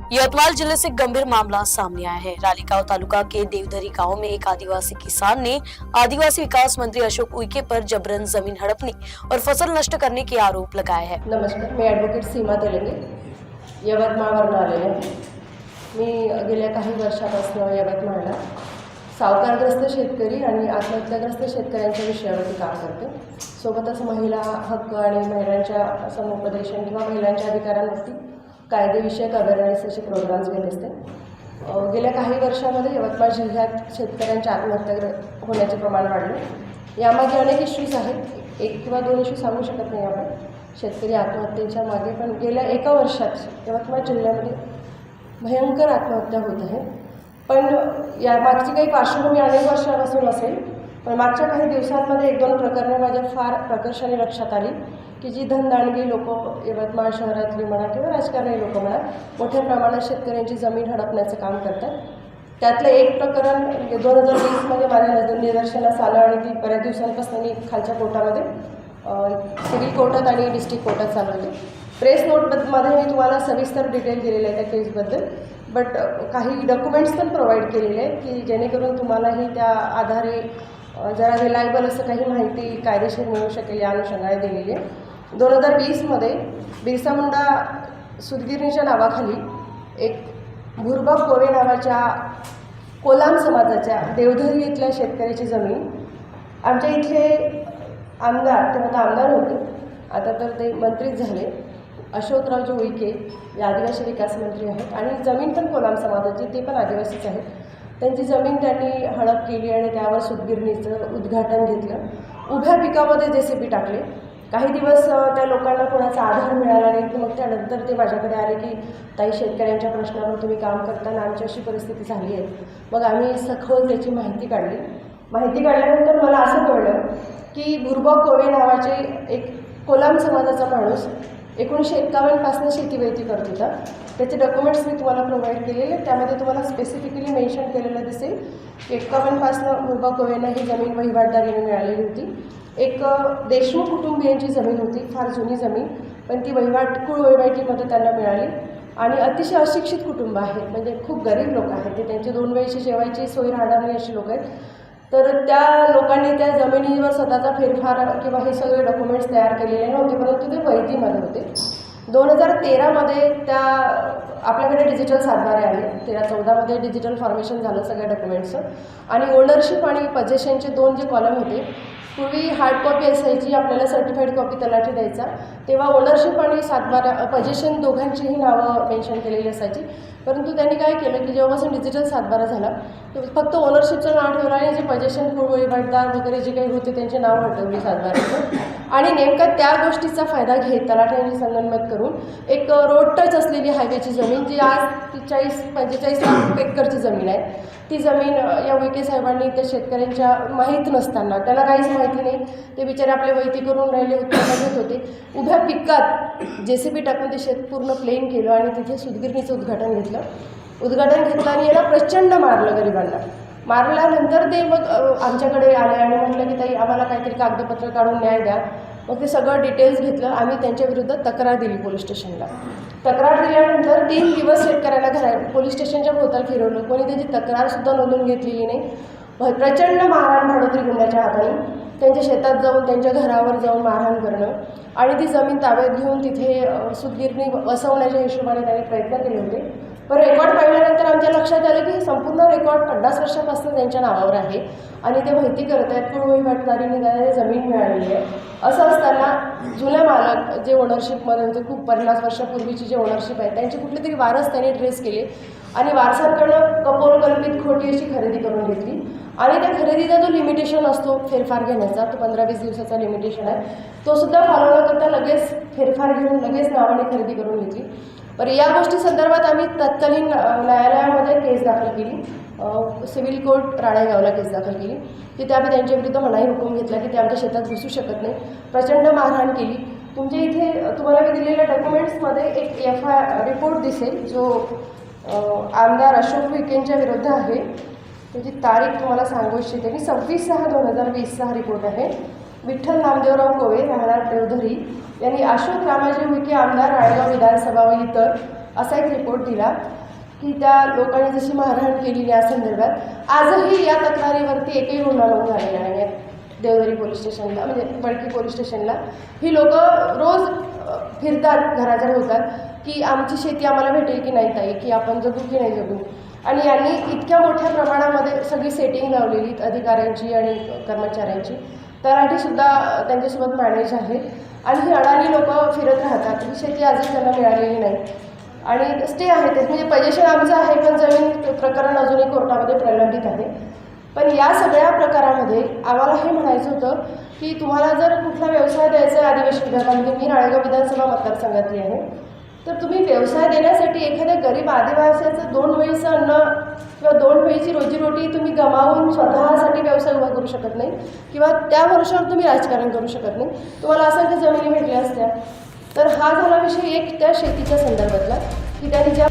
यवतमाल जिले से गंभीर मामला सामने आया है। रालीगांव तालुका के देवधरी गांव में एक आदिवासी किसान ने आदिवासी विकास मंत्री अशोक उईके पर जबरन जमीन हड़पने और फसल नष्ट करने के आरोप लगाए हैं। नमस्कार, मी ॲडव्होकेट सीमा तेलंगे यवतमाळवरून आलेले आहे। मी गेल्या काही वर्षापासून यवतमाळला सावकारग्रस्त शेतकरी आणि आत्महत्याग्रस्त शेतकऱ्यांच्या विषयावरती काम करते। सोबतच महिला हक्क आणि महिलांच्या समुपदेशन किंवा महिलांच्या अधिकारांवरती कायदेविषयक अवेअरनेसचे प्रोग्राम्स घेत असते। गेल्या काही वर्षांमध्ये यवतमाळ जिल्ह्यात शेतकऱ्यांच्या आत्महत्या होण्याचे प्रमाण वाढले। यामागे अनेक इश्यूज आहेत, एक किंवा दोन इश्यू सांगू शकत नाही आपण शेतकरी आत्महत्येच्या मागे, पण गेल्या एका वर्षात यवतमाळ जिल्ह्यामध्ये भयंकर आत्महत्या होत आहे। पण या मागची काही पार्श्वभूमी अनेक वर्षापासून असेल, पण मागच्या काही दिवसांमध्ये एक दोन प्रकरणे माझ्या फार प्रकर्षाने लक्षात आली की जी धनदांडगी लोक यवतमाळ शहरातली म्हणा किंवा राजकारणी लोक म्हणा मोठ्या प्रमाणात शेतकऱ्यांची जमीन हडपण्याचं काम करतात। त्यातलं एक प्रकरण 2020मध्ये माझ्या निदर्शनास आलं आणि ती बऱ्याच दिवसांपासून मी खालच्या कोर्टामध्ये सिव्हिल कोर्टात आणि डिस्ट्रिक्ट कोर्टात चालवते। प्रेस नोटमध्ये मी तुम्हाला सविस्तर डिटेल दिलेलं आहे त्या केसबद्दल, बट काही डॉक्युमेंट्स पण प्रोव्हाइड केलेले आहेत की जेणेकरून तुम्हालाही त्या आधारे जरा रिलायबल असं काही माहिती कायदेशीर मिळू शकेल या अनुषंगाने दिलेली आहे। 2020मध्ये बिरसा मुंडा सुतगिरणीच्या नावाखाली एक भुरबक कोवे नावाच्या कोलाम समाजाच्या देवधरी इथल्या शेतकऱ्याची जमीन आमच्या इथले आमदार, तेव्हा आमदार होते, आता तर ते मंत्रीच झाले, अशोकरावजी उईके हे आदिवासी विकास मंत्री आहेत आणि जमीन पण कोलाम समाजाची, ते पण आदिवासीच आहेत। त्यांची जमीन त्यांनी हडप केली आणि त्यावर सूतगिरणीचं उद्घाटन घेतलं। उभ्या पिकामध्ये JCB टाकले। काही दिवस त्या लोकांना कोणाचा आधार मिळाला नाही, मग त्यानंतर ते माझ्याकडे आले की ताई शेतकऱ्यांच्या प्रश्नावर तुम्ही काम करताना आमची अशी परिस्थिती झाली आहे। मग आम्ही सखोल त्याची माहिती काढली। माहिती काढल्यानंतर मला असं कळलं की भुरबक कोवे नावाचे एक कोलाम समाजाचा माणूस 1951पासून शेतीवेती करत होता। त्याचे डॉक्युमेंट्स मी तुम्हाला प्रोव्हाइड केलेले, त्यामध्ये तुम्हाला स्पेसिफिकली मेन्शन केलेलं दिसेल की 51पासून भुरबक कोवेंना ही जमीन वहिवाटदारीने मिळालेली होती। एक देशमुख कुटुंबियांची जमीन होती, फार जुनी जमीन, पण ती कुळवहिवाटीमध्ये त्यांना मिळाली आणि अतिशय अशिक्षित कुटुंब आहेत, म्हणजे खूप गरीब लोक आहेत, ते त्यांची 2 वेळची जेवायची सोय राहणार नाही अशी लोक आहेत। तर त्या लोकांनी त्या जमिनीवर स्वतःचा फेरफार किंवा हे सगळे डॉक्युमेंट्स तयार केलेले नव्हते, परंतु ते वैधीमध्ये होते। 2013मध्ये त्या आपल्याकडे डिजिटल सातबारे आले, 13-14मध्ये डिजिटल फॉर्मेशन झालं सगळ्या डॉक्युमेंट्सचं आणि ओनरशिप आणि पजेशनचे 2 जे कॉलम होते, पूर्वी हार्ड कॉपी असायची, आपल्याला सर्टिफाईड कॉपी तलाठी द्यायचा, तेव्हा ओनरशिप आणि सातबारा पजेशन दोघांचीही नावं मेन्शन केलेली असायची। परंतु त्यांनी काय केलं की जेव्हापासून डिजिटल सातबारा झाला फक्त ओनरशिपचं नाव ठेवलं आणि जे पजेशन पूर्ववहिवाटदार वगैरे जे काही होते त्यांचे नाव हटवली सातबाऱ्याचं, आणि नेमका त्या गोष्टीचा फायदा घेत तलाठ्यांची संगनमत करून एक रोड टच असलेली हायवेची जमीन, जी आज 45 लाख एकरची जमीन आहे, ती जमीन या उईके साहेबांनी त्या शेतकऱ्यांच्या माहीत नसताना, त्याला काहीच माहिती नाही, ते बिचारे आपले वैती करून राहिले उत्पन्न होते, उभ्या पिकात JCB टाकून ते शेत पूर्ण प्लेन केलं आणि तिथे सूतगिरणीचं उद्घाटन घेतलं आणि याला प्रचंड मारलं गरिबांना। मारल्यानंतर ते मग आमच्याकडे आले आणि म्हटलं की ताई आम्हाला काहीतरी कागदपत्र काढून न्याय द्या। मग ते सगळं डिटेल्स घेतलं, आम्ही त्यांच्या विरुद्ध तक्रार दिली पोलीस स्टेशनला। तक्रार दिल्यानंतर 3 दिवस शेतकऱ्याला पोलीस स्टेशनच्या भोवताल फिरवलं, कोणी त्याची तक्रारसुद्धा नोंदवून घेतलेली नाही। प्रचंड मारहाण भाडोत्री गुंडाच्या हाताने त्यांच्या शेतात जाऊन त्यांच्या घरावर जाऊन मारहाण करणं आणि ती जमीन ताब्यात घेऊन तिथे सूतगिरणी वसवण्याच्या हिशोबाने त्यांनी प्रयत्न केले होते। पण रेकॉर्ड पाहिल्यानंतर आमच्या लक्षात आलं की संपूर्ण रेकॉर्ड 50 वर्षापासून त्यांच्या नावावर आहे आणि ते माहिती करत आहेत, कुळवहिवाटदारीने त्यांना जमीन मिळालेली आहे। असं असताना जुने मालक जे ओनरशिपमध्ये होते, खूप 50 वर्षापूर्वीची जे ओनरशिप आहे, त्यांची कुठली तरी वारस त्यांनी ट्रेस केली आणि वारसांकडनं कपोलकल्पित खोटी अशी खरेदी करून घेतली आणि त्या खरेदीचा जो लिमिटेशन असतो फेरफार घेण्याचा, तो 15-20 दिवसाचा लिमिटेशन आहे, तो सुद्धा फॉलो न करता लगेच फेरफार घेऊन लगेच नावाने खरेदी करून घेतली। पण या गोष्टी संदर्भात आम्ही तत्कालीन न्यायालयामध्ये केस दाखल केली, सिव्हिल कोर्ट राळेगावला केस दाखल केली। तिथे आम्ही त्यांच्याविरुद्ध मनाई हुकूम घेतला की ते आमच्या शेतात घुसू शकत नाही, प्रचंड मारहाण केली। तुमच्या इथे तुम्हाला मी दिलेल्या डॉक्युमेंट्समध्ये एक FIR रिपोर्ट दिसेल जो आमदार अशोक उईकेंच्या विरुद्ध आहे, त्याची तारीख तुम्हाला सांगू इच्छिते की 26/6/2020 हा रिपोर्ट आहे। विठ्ठल नामदेवराव कोवे राहणार देवधरी यांनी अशोक रामाजी उईके आमदार राळेगाव विधानसभा व इतर असा एक रिपोर्ट दिला की त्या लोकांनी जशी मारहाण केली या संदर्भात आजही या तक्रारीवरती एकही गुन्हा नोंद झालेला नाही आहे देवधरी पोलीस स्टेशनला, म्हणजे बडकी पोलीस स्टेशनला. ही लोकं रोज फिरतात घराच्या होतात की आमची शेती आम्हाला भेटेल की नाही ताई, की आपण जगू की नाही जगू. आणि यांनी इतक्या मोठ्या प्रमाणामध्ये सगळी सेटिंग लावलेली अधिकाऱ्यांची आणि कर्मचाऱ्यांची. तलाठीसुद्धा त्यांच्यासोबत मॅनेज आहे आणि ही अडाणी लोकं फिरत राहतात. ही शेती अजून त्यांना मिळालेली नाही आणि स्टे आहे ते, म्हणजे पोझिशन आमचं आहे पण जमीन प्रकरण अजूनही कोर्टामध्ये प्रलंबित आहे. पण या सगळ्या प्रकारामध्ये आम्हाला हे म्हणायचं होतं की तुम्हाला जर कुठला व्यवसाय द्यायचा आहे आदिवासी विभागामध्ये, मी राळेगाव विधानसभा मतदारसंघातली आहे, तर तुम्ही व्यवसाय देण्यासाठी एखाद्या गरीब आदिवासीचं 2 वेळीचं अन्न किंवा 2 वेळीची रोजीरोटी तुम्ही गमावून स्वतःसाठी व्यवसाय उभा करू शकत नाही किंवा त्या वर्षावर तुम्ही राजकारण करू शकत नाही. तुम्हाला असंख्य जमिनी भेटल्या असत्या. तर हा झाला विषय एक त्या शेतीच्या संदर्भातला की त्यांनी ज्या